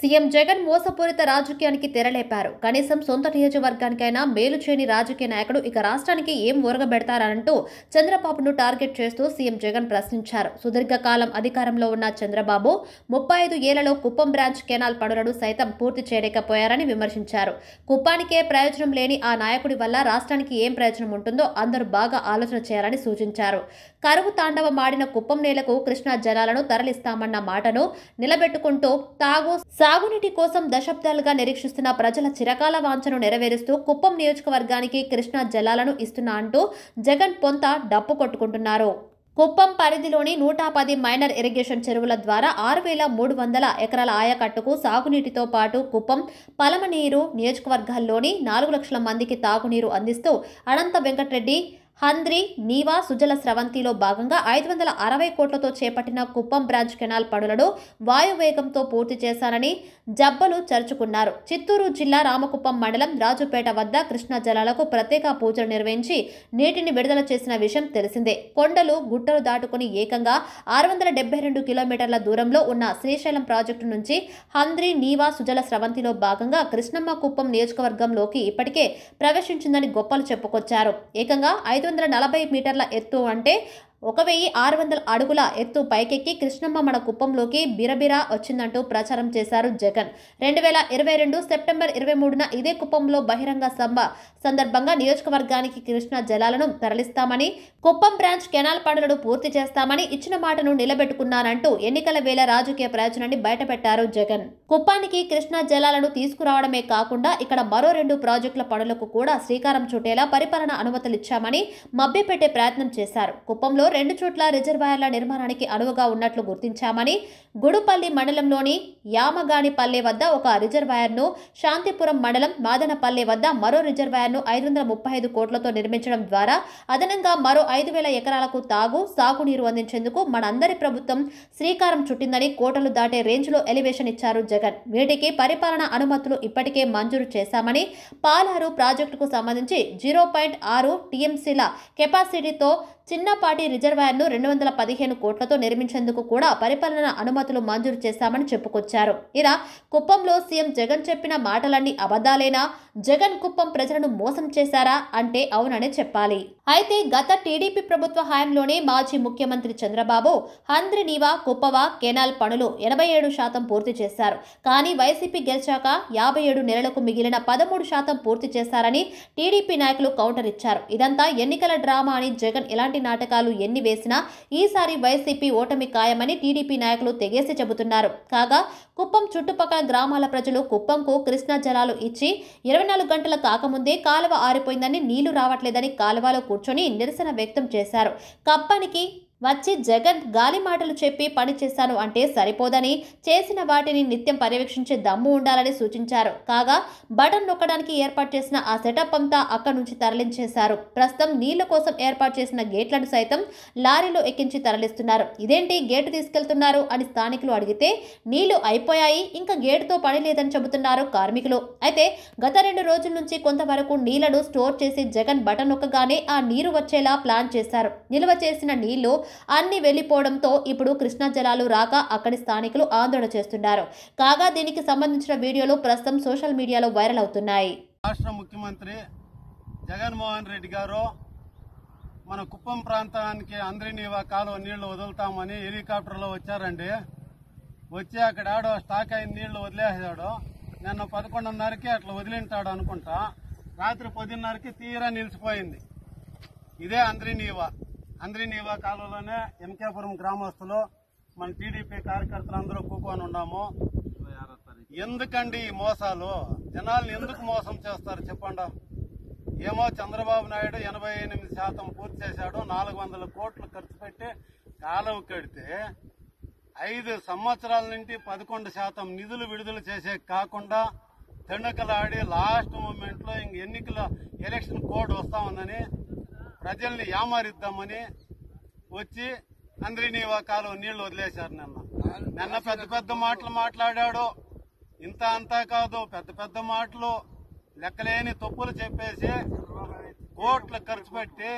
CM Jagan మోసపూరిత రాజకీయానికి తెరలేపారు. కనీసం సొంత నియోజకవర్గానికైనా మేలు చేయని రాజకీయ నాయకుడు ఇక రాష్ట్రానికి ఏం ఒరగబెడతారంటూ చంద్రబాబును టార్గెట్ చేస్తూ సీఎం జగన్ ప్రశ్నించారు. సుదీర్ఘకాలం అధికారంలో ఉన్న చంద్రబాబు 35 ఏళ్లలో కుప్పం బ్రాంచ్ కెనాల్ పనులను సైతం పూర్తి చేయలేకపోయారని విమర్శించారు. కుప్పానికే ప్రయోజనం లేని ఆ నాయకుడి వల్ల రాష్ట్రానికి ఏం ప్రయోజనం ఉంటుందో అందరూ బాగా ఆలోచన చేయాలని సూచించారు. కరువు తాండవమాడిన కుప్పం నేలకు కృష్ణా జలాలను తరలిస్తామన్న మాటను నిలబెట్టుకుంటూ సాగునీటి కోసం దశాబ్దాలుగా నిరీక్షిస్తున్న ప్రజల చిరకాల వాంఛను నెరవేరుస్తూ కుప్పం నియోజకవర్గానికి కృష్ణా జలాలను ఇస్తున్నా అంటూ జగన్ పొంత డప్పు కొట్టుకుంటున్నారు. కుప్పం పరిధిలోని 110 మైనర్ ఇరిగేషన్ చెరువుల ద్వారా 6,300 ఎకరాల ఆయకట్టుకు సాగునీటితో పాటు కుప్పం, పలమనేరు నియోజకవర్గాల్లోని 4 లక్షల మందికి తాగునీరు అందిస్తూ అనంత వెంకటరెడ్డి హంద్రి, నీవా, సుజల స్రవంతిలో భాగంగా 560 కోట్లతో చేపట్టిన కుప్పం బ్రాంచ్ కెనాల్ పనులను వాయువేగంతో పూర్తి చేశారని జబ్బలు చరుచుకున్నారు. చిత్తూరు జిల్లా రామకుప్పం మండలం రాజుపేట వద్ద కృష్ణా జలాలకు ప్రత్యేక పూజలు నిర్వహించి నీటిని విడుదల చేసిన విషయం తెలిసిందే. కొండలు, గుట్టలు దాటుకుని ఏకంగా 672 కిలోమీటర్ల దూరంలో ఉన్న శ్రీశైలం ప్రాజెక్టు నుంచి హంద్రి, నీవా, సుజల స్రవంతిలో భాగంగా కృష్ణమ్మ కుప్పం నియోజకవర్గంలోకి ఇప్పటికే ప్రవేశించిందని గొప్పలు చెప్పుకొచ్చారు. ఏకంగా 540 మీటర్ల ఎత్తు అంటే 1,600 అడుగుల ఎత్తు పైకెక్కి కృష్ణమ్మ మన కుప్పంలోకి బిరబిరా వచ్చిందంటూ ప్రచారం చేశారు జగన్. 2022 సెప్టెంబర్ 23న ఇదే కుప్పంలో బహిరంగ సభ సందర్భంగా నియోజకవర్గానికి కృష్ణా జలాలను తరలిస్తామని, కుప్పం బ్రాంచ్ కెనాల్ పనులను పూర్తి చేస్తామని ఇచ్చిన మాటను నిలబెట్టుకున్నారంటూ ఎన్నికల వేళ రాజకీయ ప్రయోజనాన్ని బయటపెట్టారు జగన్. కుప్పానికి కృష్ణా జలాలను తీసుకురావడమే కాకుండా ఇక్కడ మరో 2 ప్రాజెక్టుల పనులకు కూడా శ్రీకారం చుట్టేలా పరిపాలన అనుమతులిచ్చామని మభ్యపెట్టే ప్రయత్నం చేశారు. కుప్పంలో 2 చోట్ల రిజర్వాయర్ల నిర్మాణానికి అనువుగా ఉన్నట్లు గుర్తించామని, గుడుపల్లి మండలంలోని యామగానిపల్లె వద్ద ఒక రిజర్వాయర్ను, శాంతిపురం మండలం మాదనపల్లె వద్ద మరో రిజర్వాయర్ను 535 కోట్లతో నిర్మించడం ద్వారా అదనంగా మరో 5,000 ఎకరాలకు సాగునీరు అందించేందుకు మనందరి ప్రభుత్వం శ్రీకారం చుట్టిందని కోటలు దాటే రేంజ్లో ఎలివేషన్ ఇచ్చారు జగన్. వీటికి పరిపాలన అనుమతులు ఇప్పటికే మంజూరు చేశామని, పాలారు ప్రాజెక్టుకు సంబంధించి 0.6 టీఎంసీల కెపాసిటీతో చిన్నపాటి రిజర్వాయర్ను 215 కోట్లతో నిర్మించేందుకు కూడా పరిపాలన అనుమతులు మంజూరు చేశామని చెప్పుకొచ్చారు. ఇలా కుప్పంలో సీఎం జగన్ చెప్పిన మాటలన్నీ అబద్ధాలేనా? జగన్ కుప్పం ప్రజలను మోసం చేశారా అంటే అవుననే చెప్పాలి. అయితే గత టీడీపీ ప్రభుత్వ హయాంలోనే మాజీ ముఖ్యమంత్రి చంద్రబాబు హంద్రి, నీవా, కుప్పవ కెనాల్ పనులు 87% పూర్తి చేశారు. కానీ వైసీపీ గెలిచాక 57 నెలలకు మిగిలిన 13% పూర్తి చేశారని టీడీపీ నాయకులు కౌంటర్ ఇచ్చారు. ఇదంతా ఎన్నికల డ్రామా అని జగన్ ఎలాంటి నాటకాలు ఎన్ని వేసినా ఈసారి వైసీపీ ఓటమి ఖాయమని టీడీపీ నాయకులు తెగేసి చెబుతున్నారు. కాగా కుప్పం చుట్టుపక్కల గ్రామాల ప్రజలు కుప్పంకు కృష్ణా జలాలు ఇచ్చి 24 గంటలు కాకముందే కాలువ ఆరిపోయిందని, నీళ్లు రావట్లేదని కాలువలో కూర్చొని నిరసన వ్యక్తం చేశారు. కప్పానికి వచ్చి జగన్ గాలి మాటలు చెప్పి పని చేశాను అంటే సరిపోదని, చేసిన వాటిని నిత్యం పర్యవేక్షించే దమ్ము ఉండాలని సూచించారు. కాగా బటన్ నొక్కడానికి ఏర్పాటు చేసిన ఆ సెటప్ అంతా అక్కడి నుంచి తరలించేశారు. ప్రస్తుతం నీళ్ల కోసం ఏర్పాటు చేసిన గేట్లను సైతం లారీలో ఎక్కించి తరలిస్తున్నారు. ఇదేంటి గేటు తీసుకెళ్తున్నారు అని స్థానికులు అడిగితే నీళ్లు అయిపోయాయి, ఇంకా గేటుతో పని లేదని చెబుతున్నారు కార్మికులు. అయితే గత 2 రోజుల నుంచి కొంతవరకు నీళ్లను స్టోర్ చేసి జగన్ బటన్ నొక్కగానే ఆ నీరు వచ్చేలా ప్లాన్ చేశారు. నిల్వ చేసిన నీళ్లు అన్ని వెళ్లిపోవడంతో ఇప్పుడు కృష్ణా జలాలు రాక అక్కడి స్థానికులు ఆందోళన చేస్తున్నారు. కాగా దీనికి సంబంధించిన వీడియోలు ప్రస్తుతం సోషల్ మీడియాలో వైరల్ అవుతున్నాయి. రాష్ట్ర ముఖ్యమంత్రి జగన్మోహన్ రెడ్డి గారు మన కుప్పం ప్రాంతానికి హంద్రి, నీవా కాలువ నీళ్లు వదులుతామని హెలికాప్టర్లో వచ్చారండి. వచ్చి అక్కడ ఆడో స్టాక్ అయిన నీళ్లు వదిలేసాడు. నిన్న 11:30కి అట్లా వదిలింటాడు అనుకుంటా. రాత్రి 10:30కి తీరా నిలిచిపోయింది. ఇదే హంద్రి, నీవా కాలువలోనే ఎంకేపురం గ్రామస్తులు మన టీడీపీ కార్యకర్తలందరూ కూకొని ఉన్నాము. ఎందుకండి ఈ మోసాలు? జనాల్ని ఎందుకు మోసం చేస్తారు చెప్పండి. ఏమో చంద్రబాబు నాయుడు 88% పూర్తి చేశాడు, 400 కోట్లు ఖర్చు పెట్టి కాలువ కడితే 5 సంవత్సరాల నుండి 11% నిధులు విడుదల చేసే కాకుండా తెండకలాడి లాస్ట్ మూమెంట్ లో ఎన్నికల ఎలక్షన్ కోడ్ వస్తా ఉందని ప్రజల్ని యామారిద్దామని వచ్చి హంద్రి, నీవా కాలువ నీళ్లు వదిలేశారు. నిన్న పెద్ద మాటలు మాట్లాడాడు. ఇంత అంతా కాదు, పెద్ద మాటలు లెక్కలేని తప్పులు చెప్పేసి కోట్లు ఖర్చు పెట్టి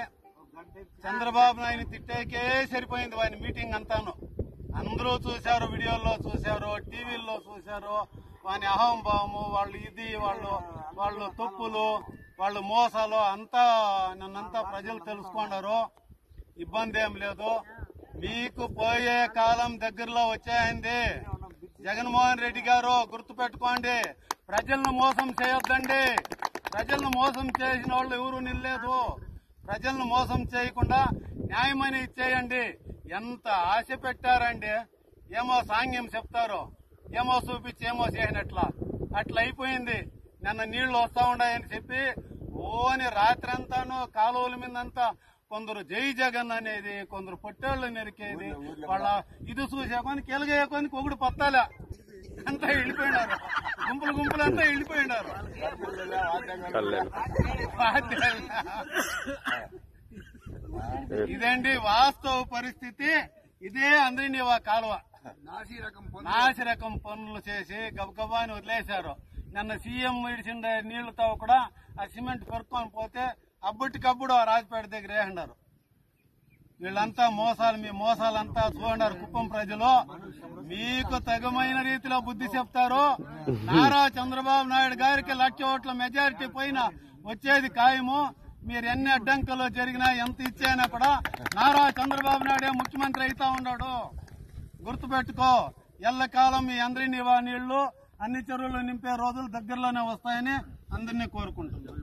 చంద్రబాబు నాయుడు తిట్టేకే సరిపోయింది ఆయన మీటింగ్ అంతాను. అందరూ చూశారు, వీడియోల్లో చూశారు, టీవీల్లో చూశారు, వాని అహంభావము, వాళ్ళు తప్పులు, వాళ్ళు మోసాలు అంతా నన్నంతా ప్రజలు తెలుసుకున్నారు. ఇబ్బంది ఏం లేదు. మీకు పోయే కాలం దగ్గరలో వచ్చేయండి. జగన్మోహన్ రెడ్డి గారు గుర్తుపెట్టుకోండి, ప్రజలను మోసం చేయొద్దండి. ప్రజలను మోసం చేసిన వాళ్ళు ఎవరు నిల్లేదు. ప్రజలను మోసం చేయకుండా న్యాయమని ఇచ్చేయండి. ఎంత ఆశ పెట్టారండి. ఏమో సాంగ్యం చెప్తారు, ఏమో చూపించి ఏమో చేయనట్లా అట్లా అయిపోయింది. నిన్న నీళ్లు వస్తా ఉన్నాయని చెప్పి ఓని రాత్రంతాను కాలువల మీదంతా కొందరు జై జగన్ అనేది, కొందరు పొట్టేళ్లు నరికేది, వాళ్ళ ఇది చూసేకొని కెలగేయకొని ఒకడు పత్తాలే అంతా వెళ్ళిపోయినారు. గుంపులు అంతా వెళ్ళిపోయినారు. ఇదండి వాస్తవ పరిస్థితి. ఇదే అందరినీ కాలువ నాసి రకం పనులు చేసి గబగబాని వదిలేశారు. నిన్న సీఎం ఇడిచిన నీళ్లతో కూడా ఆ సిమెంట్ పెరుక్కొని పోతే అబ్బటికప్పుడు ఆ రాజపేట దగ్గర వేసినారు. వీళ్ళంతా మోసాలు, మీ మోసాలంతా చూడన్నారు. కుప్పం ప్రజలు మీకు తగమైన రీతిలో బుద్ధి చెప్తారు. నారా చంద్రబాబు నాయుడు గారికి 1,00,000 ఓట్ల మెజారిటీ పైన వచ్చేది ఖాయము. మీరు ఎన్ని అడ్డంకులు జరిగినా, ఎంత ఇచ్చాయినా కూడా నారా చంద్రబాబు నాయుడే ముఖ్యమంత్రి అవుతా ఉన్నాడు. గుర్తుపెట్టుకో. ఎల్లకాలం మీ అందరి నీళ్లు అన్ని చెరువులు నింపే రోజులు దగ్గరలోనే వస్తాయని అందరినీ కోరుకుంటున్నాను.